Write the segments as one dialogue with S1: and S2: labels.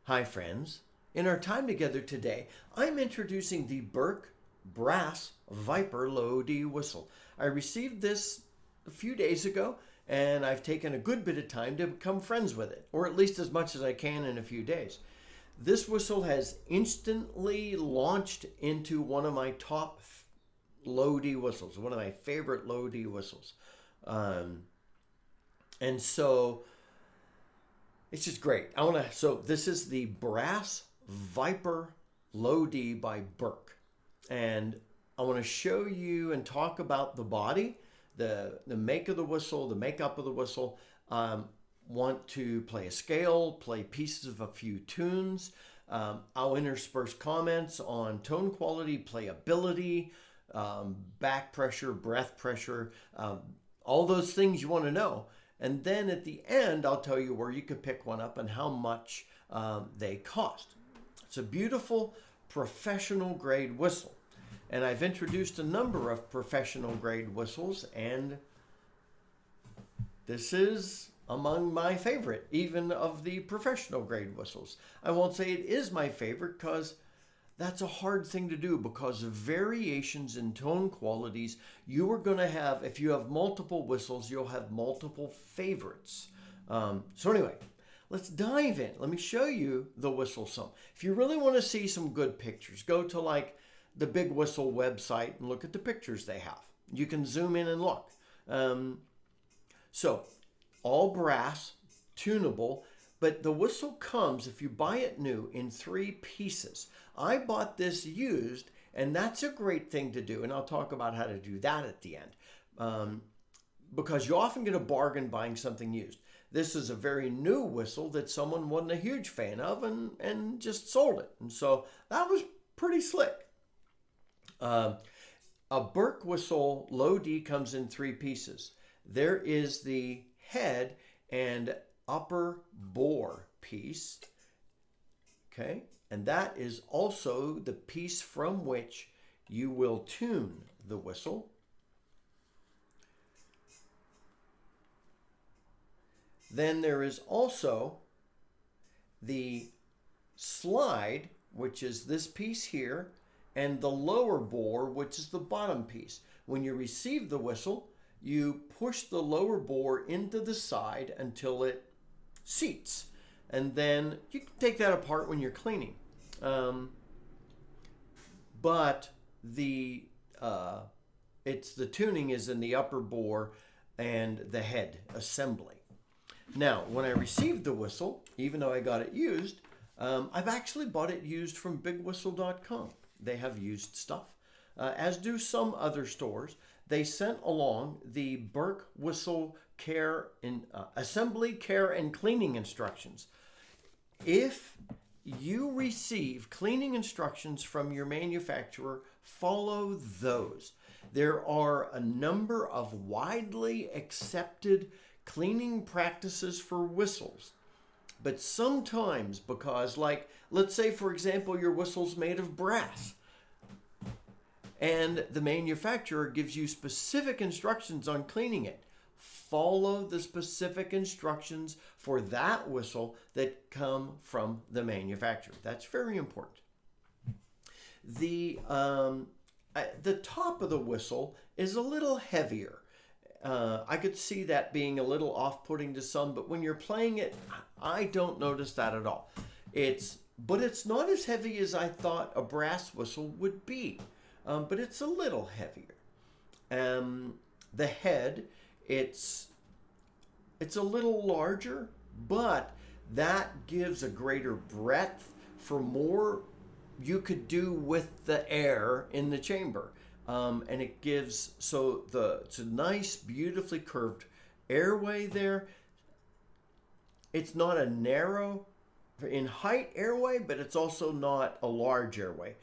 S1: Hi friends, in our time together today, I'm introducing the Burke Brass Viper Low D whistle. I received this a few days ago and I've taken a good bit of time to become friends with it, or at least as much as I can in a few days. This whistle has instantly launched into one of my top low D whistles, one of my favorite low D whistles. And so it's just great. So this is the Brass Viper Low D by Burke. And I want to show you and talk about the body, the make of the whistle, the makeup of the whistle. Want to play a scale, play pieces of a few tunes. I'll intersperse comments on tone quality, playability, back pressure, breath pressure, all those things you want to know. And then at the end, I'll tell you where you could pick one up and how much they cost. It's a beautiful professional grade whistle. And I've introduced a number of professional grade whistles, and this is among my favorite, even of the professional grade whistles. I won't say it is my favorite because that's a hard thing to do, because of variations in tone qualities. You are going to have, if you have multiple whistles, you'll have multiple favorites. So anyway, let's dive in. Let me show you the whistle some. If you really want to see some good pictures, go to like the Big Whistle website and look at the pictures they have. You can zoom in and look. So all brass, tunable, but the whistle comes, if you buy it new, in 3 pieces. I bought this used, and that's a great thing to do, and I'll talk about how to do that at the end, because you often get a bargain buying something used. This is a very new whistle that someone wasn't a huge fan of and just sold it, and so that was pretty slick. A Burke whistle low D comes in 3 pieces. There is the head and upper bore piece, okay, and that is also the piece from which you will tune the whistle. Then there is also the slide, which is this piece here, and the lower bore, which is the bottom piece. When you receive the whistle, you push the lower bore into the side until it seats, and then you can take that apart when you're cleaning. But the tuning is in the upper bore and the head assembly. Now, when I received the whistle, even though I got it used, I've actually bought it used from bigwhistle.com. They have used stuff, as do some other stores. They sent along the Burke Whistle Assembly, Care, and Cleaning Instructions. If you receive cleaning instructions from your manufacturer, follow those. There are a number of widely accepted cleaning practices for whistles. But sometimes, because like, let's say for example, your whistle's made of brass, and the manufacturer gives you specific instructions on cleaning it, follow the specific instructions for that whistle that come from the manufacturer. That's very important. The top of the whistle is a little heavier. I could see that being a little off-putting to some, but when you're playing it, I don't notice that at all. But it's not as heavy as I thought a brass whistle would be. But it's a little heavier. The head, it's a little larger, but that gives a greater breadth for more you could do with the air in the chamber. And it gives, it's a nice, beautifully curved airway there. It's not a narrow in height airway, but it's also not a large airway.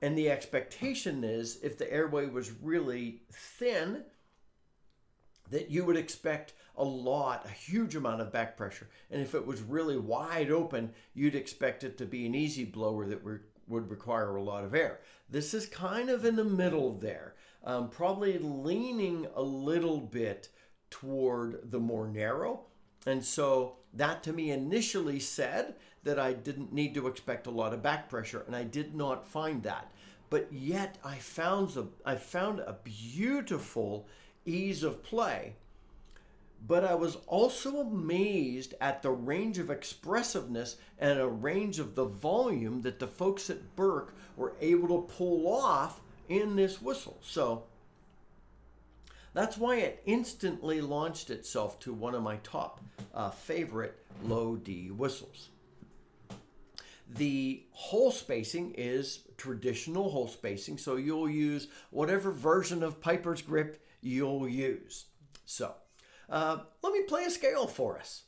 S1: And the expectation is, if the airway was really thin, that you would expect a huge amount of back pressure. And if it was really wide open, you'd expect it to be an easy blower that would require a lot of air. This is kind of in the middle there, probably leaning a little bit toward the more narrow. And so that to me initially said that I didn't need to expect a lot of back pressure, and I did not find that. But yet I found a beautiful ease of play. But I was also amazed at the range of expressiveness and a range of the volume that the folks at Burke were able to pull off in this whistle. So that's why it instantly launched itself to one of my top favorite low D whistles. The hole spacing is traditional hole spacing, so you'll use whatever version of Piper's grip you'll use. So let me play a scale for us.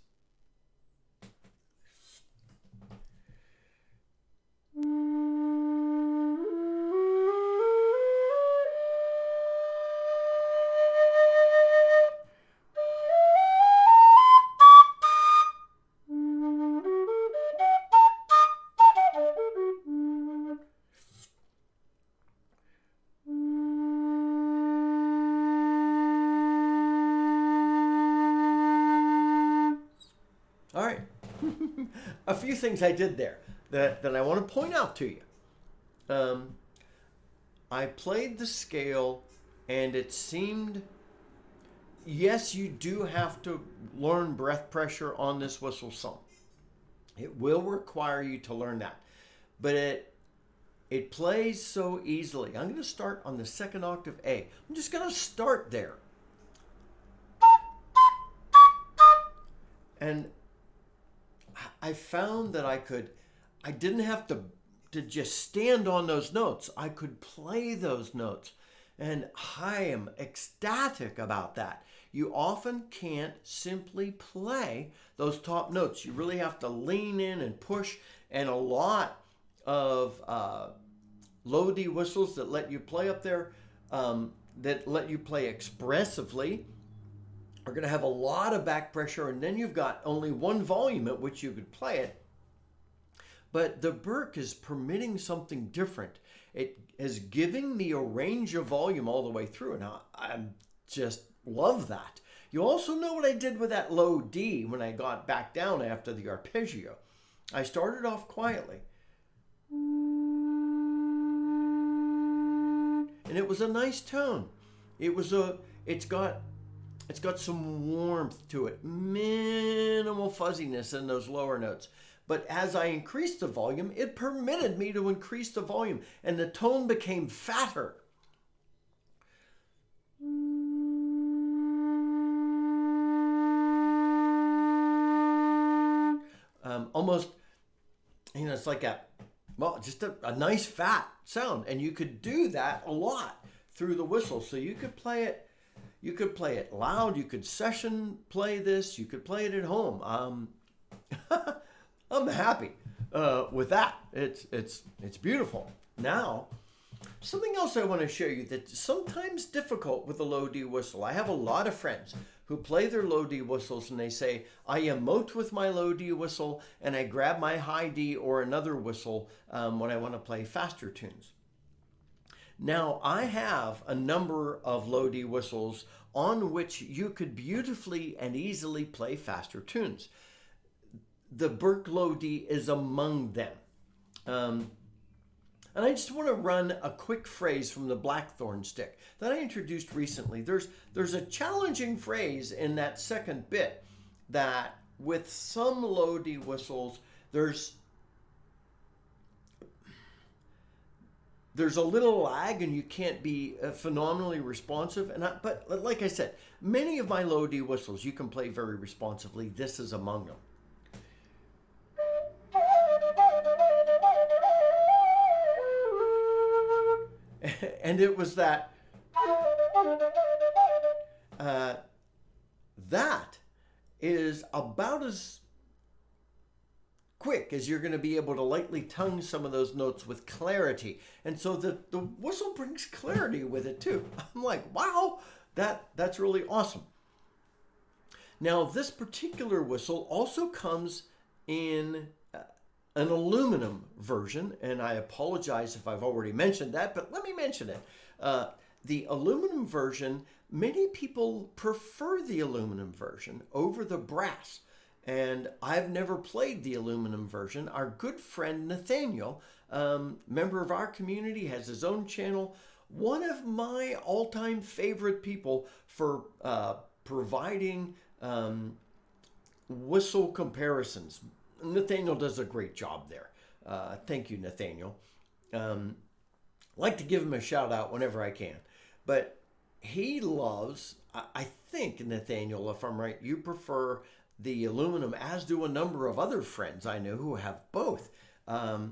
S1: All right, a few things I did there that I want to point out to you. I played the scale and it seemed, yes, you do have to learn breath pressure on this whistle some. It will require you to learn that, but it plays so easily. I'm going to start on the second octave A. I'm just going to start there. And I found that I didn't have to just stand on those notes. I could play those notes. And I am ecstatic about that. You often can't simply play those top notes. You really have to lean in and push. And a lot of low D whistles that let you play up there, that let you play expressively, are going to have a lot of back pressure, and then you've got only one volume at which you could play it. But the Burke is permitting something different. It is giving me a range of volume all the way through, and I just love that. You also know what I did with that low D when I got back down after the arpeggio. I started off quietly. And it was a nice tone. It's got some warmth to it, minimal fuzziness in those lower notes. But as I increased the volume, it permitted me to increase the volume, and the tone became fatter. Almost, it's like just a nice fat sound, and you could do that a lot through the whistle. So you could play it. You could play it loud. You could session play this. You could play it at home. I'm happy with that. It's beautiful. Now, something else I want to show you that's sometimes difficult with a low D whistle. I have a lot of friends who play their low D whistles and they say, I emote with my low D whistle and I grab my high D or another whistle when I want to play faster tunes. Now, I have a number of low D whistles on which you could beautifully and easily play faster tunes. The Burke low D is among them. And I just want to run a quick phrase from the Blackthorn stick that I introduced recently. There's a challenging phrase in that second bit that with some low D whistles, there's a little lag and you can't be phenomenally responsive. But like I said, many of my low D whistles you can play very responsively. This is among them. And it was that is about as quick as you're going to be able to lightly tongue some of those notes with clarity. And so the whistle brings clarity with it too. I'm like, wow, that's really awesome. Now, this particular whistle also comes in an aluminum version, and I apologize if I've already mentioned that, but let me mention it. the aluminum version, many people prefer the aluminum version over the brass. And I've never played the aluminum version. Our good friend Nathaniel, member of our community, has his own channel. One of my all-time favorite people for providing whistle comparisons. Nathaniel does a great job there. Thank you, Nathaniel. Like to give him a shout out whenever I can. But he loves, I think, Nathaniel, if I'm right, you prefer the aluminum, as do a number of other friends I know who have both. I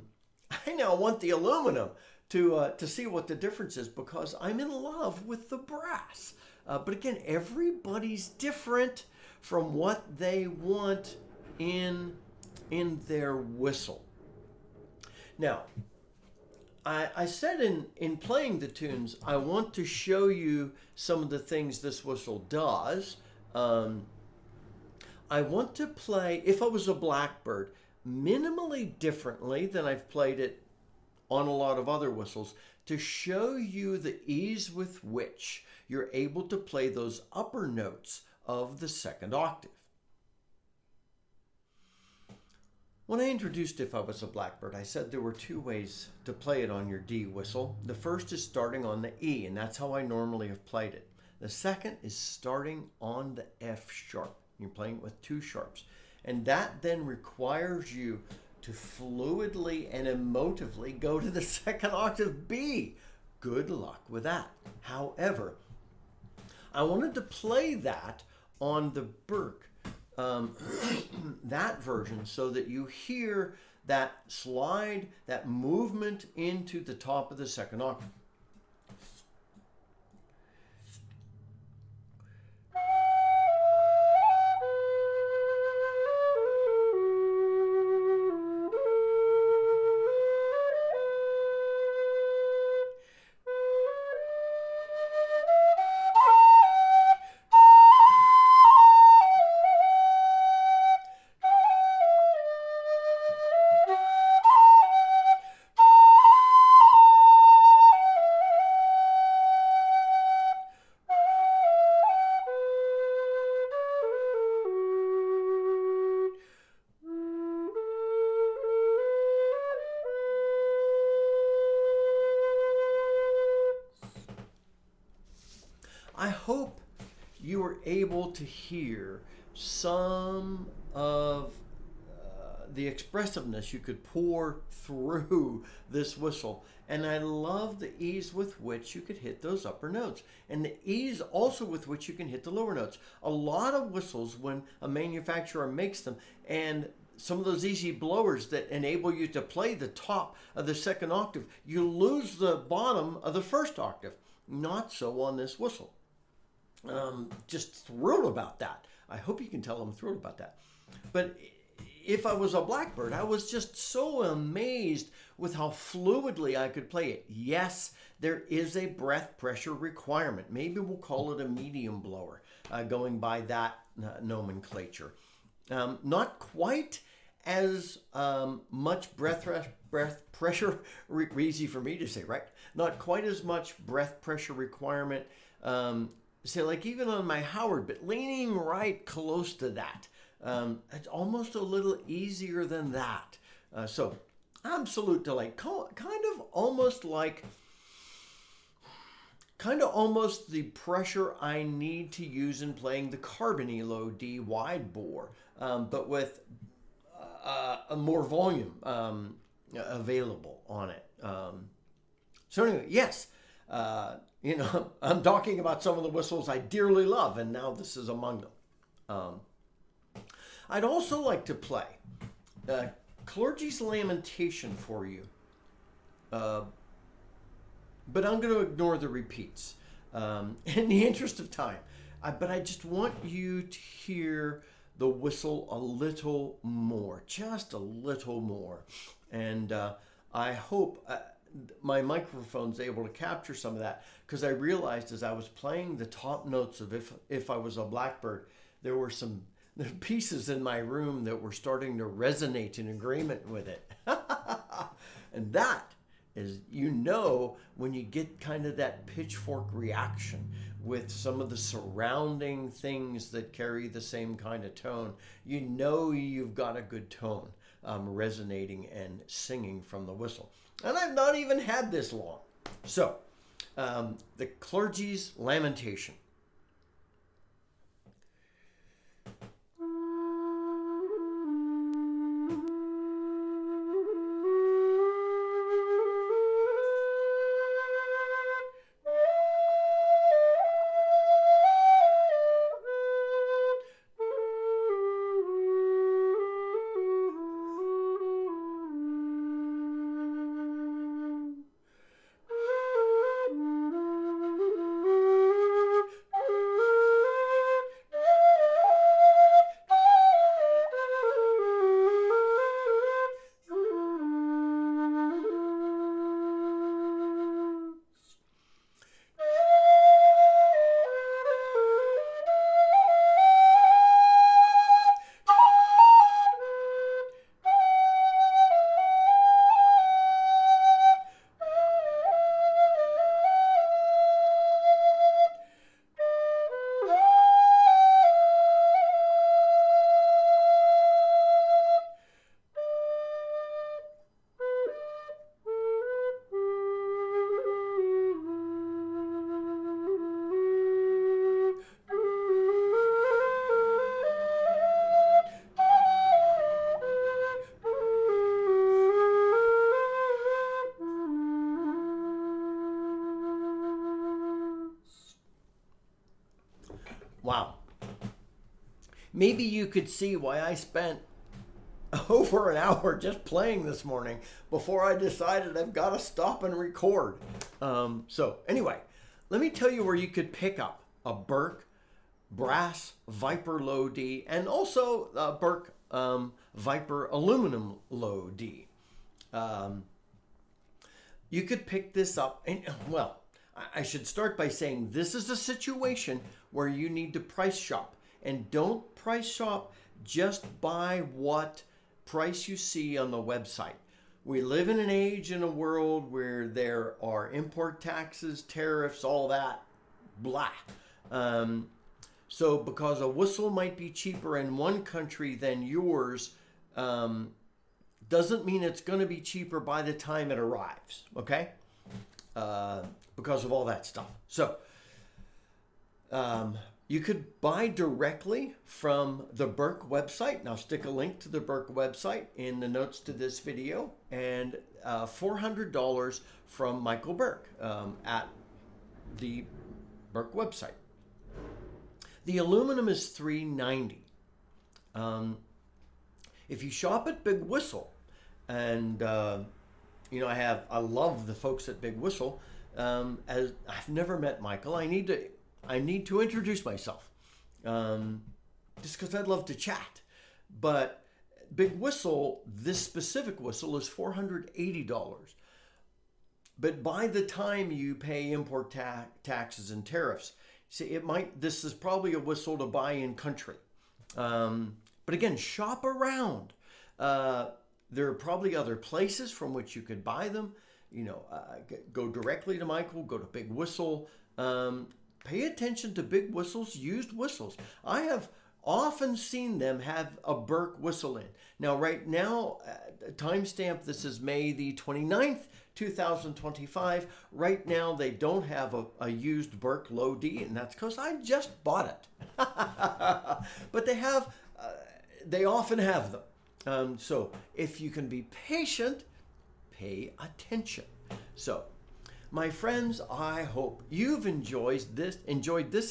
S1: now want the aluminum to see what the difference is, because I'm in love with the brass. But again, everybody's different from what they want in their whistle. Now, I said in playing the tunes, I want to show you some of the things this whistle does. I want to play, if I was a Blackbird, minimally differently than I've played it on a lot of other whistles, to show you the ease with which you're able to play those upper notes of the second octave. When I introduced If I Was a Blackbird, I said there were two ways to play it on your D whistle. The first is starting on the E, and that's how I normally have played it. The second is starting on the F sharp. You're playing it with two sharps. And that then requires you to fluidly and emotively go to the second octave B. Good luck with that. However, I wanted to play that on the Burke, that version, so that you hear that slide, that movement into the top of the second octave. I hope you were able to hear some of the expressiveness you could pour through this whistle. And I love the ease with which you could hit those upper notes, and the ease also with which you can hit the lower notes. A lot of whistles, when a manufacturer makes them, and some of those easy blowers that enable you to play the top of the second octave, you lose the bottom of the first octave. Not so on this whistle. Just thrilled about that. I hope you can tell I'm thrilled about that. But If I Was a Blackbird, I was just so amazed with how fluidly I could play it. Yes, there is a breath pressure requirement. Maybe we'll call it a medium blower, going by that nomenclature. Not quite as much breath pressure, easy for me to say, right? Not quite as much breath pressure requirement, say like even on my Howard, but leaning right close to that. It's almost a little easier than that. So absolute delight. Kind of almost the pressure I need to use in playing the Carbony Low D wide bore, but with more volume available on it. So anyway, yes, I'm talking about some of the whistles I dearly love, and now this is among them. I'd also like to play Clergy's Lamentation for you, but I'm going to ignore the repeats in the interest of time. But I just want you to hear the whistle a little more, just a little more. And I hope my microphone's able to capture some of that, because I realized as I was playing the top notes of If I Was a Blackbird, there were some pieces in my room that were starting to resonate in agreement with it. And that is, you know, when you get kind of that pitchfork reaction with some of the surrounding things that carry the same kind of tone, you know you've got a good tone resonating and singing from the whistle. And I've not even had this long. So, the Clergy's Lamentation. Wow. Maybe you could see why I spent over an hour just playing this morning before I decided I've got to stop and record. So anyway, let me tell you where you could pick up a Burke Brass Viper Low D and also a Burke Viper Aluminum Low D. You could pick this up, and well, I should start by saying this is a situation where you need to price shop. And don't price shop just by what price you see on the website. We live in an age in a world where there are import taxes, tariffs, all that, blah. So because a whistle might be cheaper in one country than yours, doesn't mean it's going to be cheaper by the time it arrives, okay? Because of all that stuff. So you could buy directly from the Burke website, and I'll stick a link to the Burke website in the notes to this video, and $400 from Michael Burke at the Burke website. The aluminum is $390. If you shop at Big Whistle, and you know, I love the folks at Big Whistle. As I've never met Michael, I need to introduce myself, just because I'd love to chat. But Big Whistle, this specific whistle is $480. But by the time you pay import taxes and tariffs, see, this is probably a whistle to buy in country. But again, shop around. There are probably other places from which you could buy them. You know, go directly to Michael, go to Big Whistle. Pay attention to Big Whistle's used whistles. I have often seen them have a Burke whistle in. Now, right now, timestamp, this is May the 29th, 2025. Right now, they don't have a used Burke Low D, and that's because I just bought it. But they often have them. So if you can be patient, pay attention. So, my friends, I hope you've enjoyed this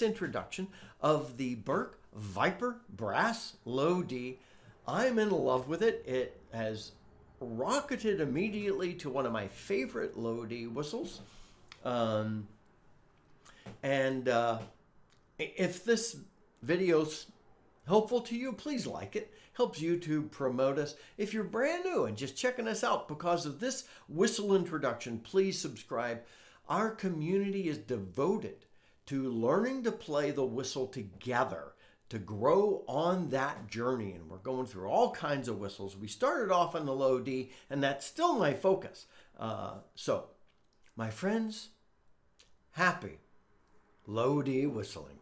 S1: introduction of the Burke Viper Brass Low D. I'm in love with it. It has rocketed immediately to one of my favorite Low D whistles. If this video's helpful to you, please like it. Helps YouTube promote us. If you're brand new and just checking us out because of this whistle introduction, please subscribe. Our community is devoted to learning to play the whistle together, to grow on that journey. And we're going through all kinds of whistles. We started off on the low D, and that's still my focus. So, my friends, happy low D whistling.